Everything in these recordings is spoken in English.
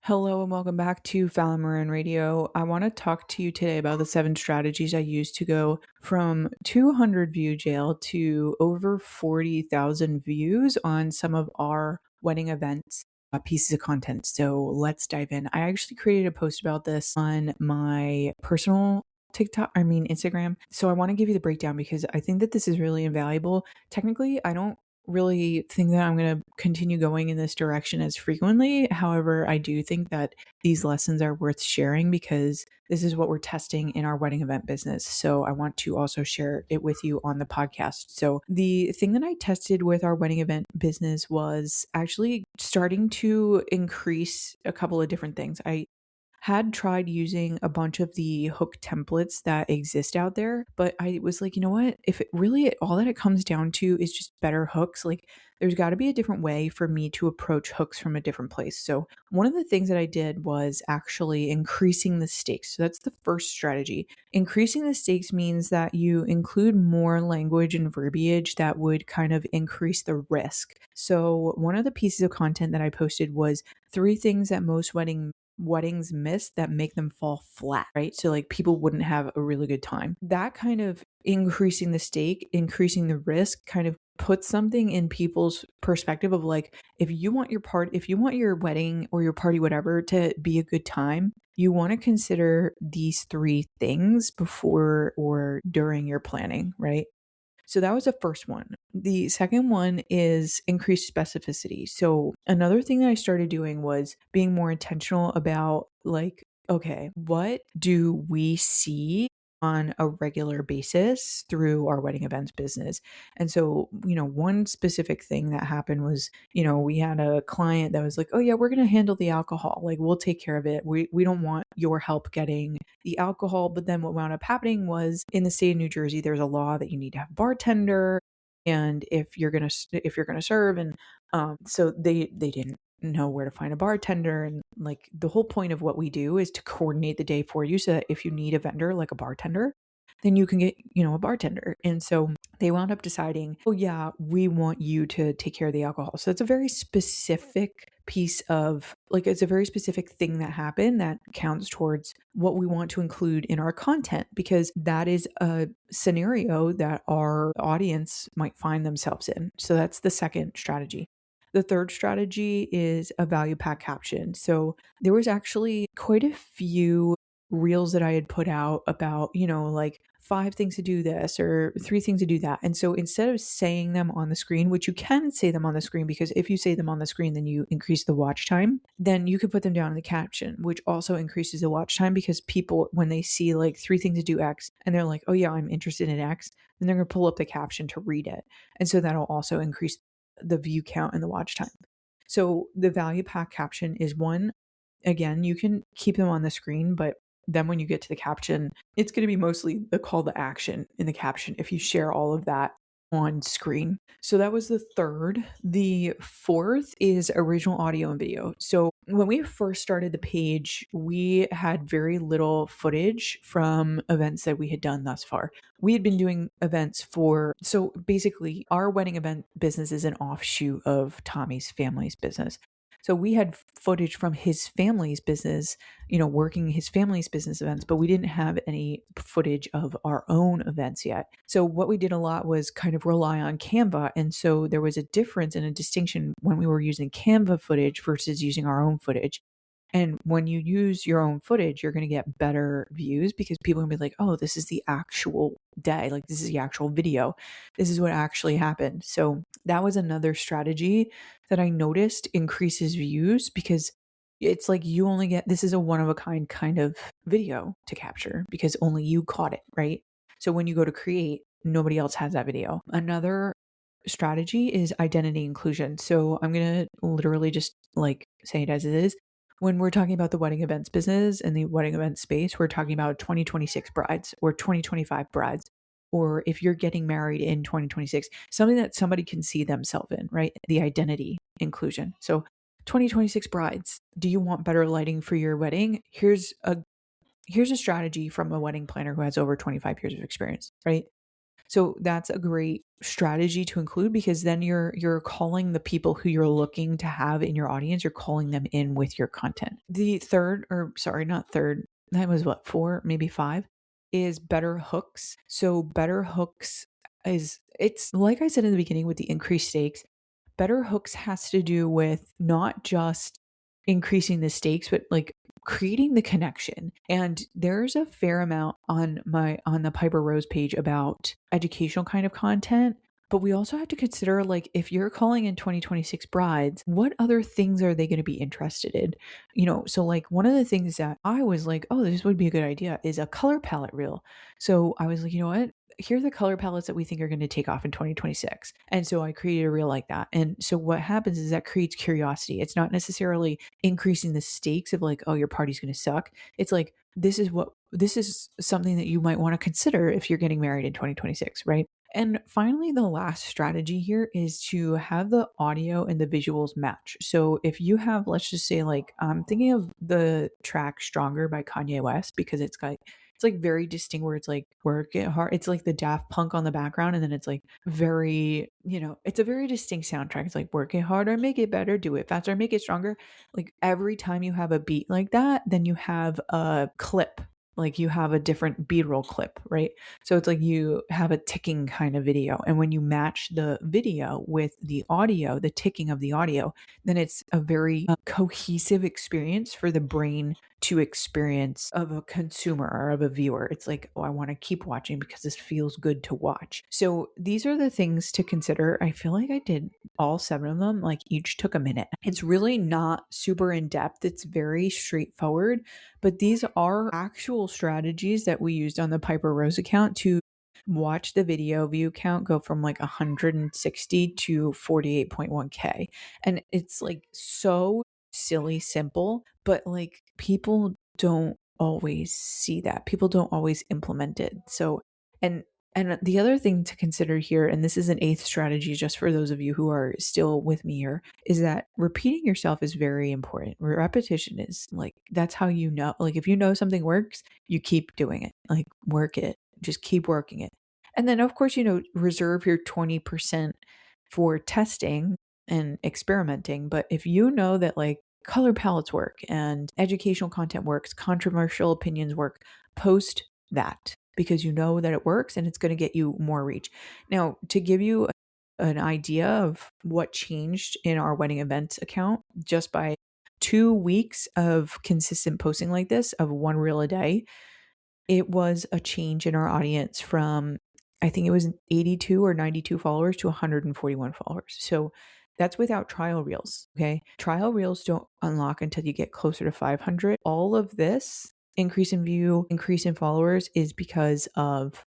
Hello and welcome back to Fallon Moran Radio. I want to talk to you today about the 7 strategies I used to go from 200 view jail to over 40,000 views on some of our wedding events pieces of content. So let's dive in. I actually created a post about this on my personal Instagram. So I want to give you the breakdown because I think that this is really invaluable. Technically, I don't really think that I'm going to continue going in this direction as frequently. However, I do think that these lessons are worth sharing because this is what we're testing in our wedding event business. So I want to also share it with you on the podcast. So the thing that I tested with our wedding event business was actually starting to increase a couple of different things. I had tried using a bunch of the hook templates that exist out there, but I was like, you know what? If it really all that it comes down to is just better hooks, like there's got to be a different way for me to approach hooks from a different place. So, one of the things that I did was actually increasing the stakes. So, that's the first strategy. Increasing the stakes means that you include more language and verbiage that would kind of increase the risk. So, one of the pieces of content that I posted was 3 things that most weddings miss that make them fall flat, right? So like people wouldn't have a really good time. That kind of increasing the stake, increasing the risk kind of puts something in people's perspective of like, if you want your wedding or your party, whatever, to be a good time, you want to consider these 3 things before or during your planning, right? So that was the first one. The second one is increased specificity. So another thing that I started doing was being more intentional about like, okay, what do we see on a regular basis through our wedding events business? And so, one specific thing that happened was, we had a client that was like, "Oh yeah, we're going to handle the alcohol. Like we'll take care of it. We don't want your help getting the alcohol." But then what wound up happening was in the state of New Jersey, there's a law that you need to have a bartender, and if you're gonna serve, and so they didn't know where to find a bartender, and like the whole point of what we do is to coordinate the day for you, so that if you need a vendor like a bartender, then you can get a bartender. And so they wound up deciding, oh yeah, we want you to take care of the alcohol. So it's a very specific piece of like, it's a very specific thing that happened that counts towards what we want to include in our content, because that is a scenario that our audience might find themselves in. So that's the second strategy. The third strategy is a value pack caption. So there was actually quite a few reels that I had put out about, like 5 things to do this or 3 things to do that. And so instead of saying them on the screen, which you can say them on the screen, because if you say them on the screen, then you increase the watch time, then you could put them down in the caption, which also increases the watch time, because people, when they see like 3 things to do X and they're like, oh yeah, I'm interested in X, then they're going to pull up the caption to read it. And so that'll also increase the view count and the watch time. So the value pack caption is one. Again, you can keep them on the screen, but then when you get to the caption, it's going to be mostly the call to action in the caption if you share all of that on screen. So that was the third. The fourth is original audio and video. So when we first started the page, we had very little footage from events that we had done thus far. We had been doing events so basically our wedding event business is an offshoot of Tommy's family's business. So we had footage from his family's business, working his family's business events, but we didn't have any footage of our own events yet. So what we did a lot was kind of rely on Canva. And so there was a difference and a distinction when we were using Canva footage versus using our own footage. And when you use your own footage, you're going to get better views, because people are going to be like, oh, this is the actual day. Like, this is the actual video. This is what actually happened. So that was another strategy that I noticed increases views, because it's like you only get, this is a one of a kind of video to capture because only you caught it, right? So when you go to create, nobody else has that video. Another strategy is identity inclusion. So I'm going to literally just like say it as it is. When we're talking about the wedding events business and the wedding event space, we're talking about 2026 brides or 2025 brides. Or if you're getting married in 2026, something that somebody can see themselves in, right? The identity inclusion. So 2026 brides, do you want better lighting for your wedding? Here's a strategy from a wedding planner who has over 25 years of experience, right? So that's a great strategy to include, because then you're calling the people who you're looking to have in your audience, you're calling them in with your content. The third, or sorry, not third, that was what, four, maybe five, is better hooks. So better hooks is, it's like I said in the beginning with the increased stakes, better hooks has to do with not just increasing the stakes, but like creating the connection. And there's a fair amount on the Piper Rose page about educational kind of content. But we also have to consider, like, if you're calling in 2026 brides, what other things are they going to be interested in? So like one of the things that I was like, oh, this would be a good idea is a color palette reel. So I was like, you know what? Here are the color palettes that we think are going to take off in 2026. And so I created a reel like that. And so what happens is that creates curiosity. It's not necessarily increasing the stakes of like, oh, your party's going to suck. It's like, this is something that you might want to consider if you're getting married in 2026, right? And finally, the last strategy here is to have the audio and the visuals match. So if you have, let's just say, like, I'm thinking of the track Stronger by Kanye West, because it's like very distinct, where it's like work it hard. It's like the Daft Punk on the background, and then it's like very, it's a very distinct soundtrack. It's like work it harder, make it better, do it faster, make it stronger. Like every time you have a beat like that, then you have a clip, like you have a different B-roll clip, right? So it's like you have a ticking kind of video. And when you match the video with the audio, the ticking of the audio, then it's a very cohesive experience for the brain to experience of a consumer or of a viewer. It's like, oh, I want to keep watching because this feels good to watch. So these are the things to consider. I feel like I did all seven of them, like each took a minute. It's really not super in depth. It's very straightforward, but these are actual strategies that we used on the Piper Rose account to watch the video view count go from like 160 to 48.1K. And it's like so silly simple, but like people don't always see that. People don't always implement it. So, and the other thing to consider here, and this is an eighth strategy just for those of you who are still with me here, is that repeating yourself is very important. Repetition is like, that's how you know. Like if you know something works, you keep doing it. Like work it, just keep working it. And then of course, reserve your 20% for testing and experimenting. But if you know that like color palettes work and educational content works, controversial opinions work, post that, because you know that it works and it's going to get you more reach. Now, to give you an idea of what changed in our wedding events account just by 2 weeks of consistent posting like this, of one reel a day, it was a change in our audience from, I think it was 82 or 92 followers to 141 followers. So that's without trial reels. Okay. Trial reels don't unlock until you get closer to 500. All of this increase in view, increase in followers is because of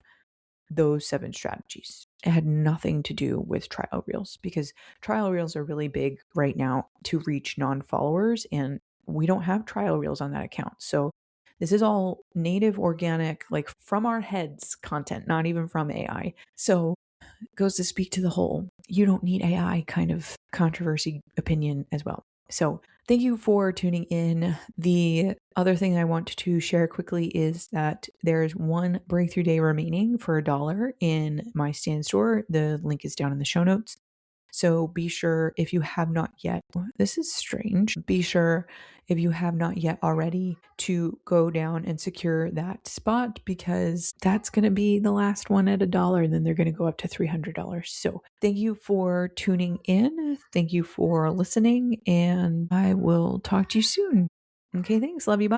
those seven strategies. It had nothing to do with trial reels, because trial reels are really big right now to reach non-followers, and we don't have trial reels on that account. So this is all native, organic, like from our heads content, not even from AI. So it goes to speak to the whole, you don't need AI kind of controversy opinion as well. So thank you for tuning in. The other thing I want to share quickly is that there's one breakthrough day remaining for $1 in my stand store. The link is down in the show notes. So be sure, if you have not yet, this is strange, be sure if you have not yet already to go down and secure that spot, because that's going to be the last one at $1, and then they're going to go up to $300. So thank you for tuning in. Thank you for listening, and I will talk to you soon. Okay, thanks. Love you. Bye.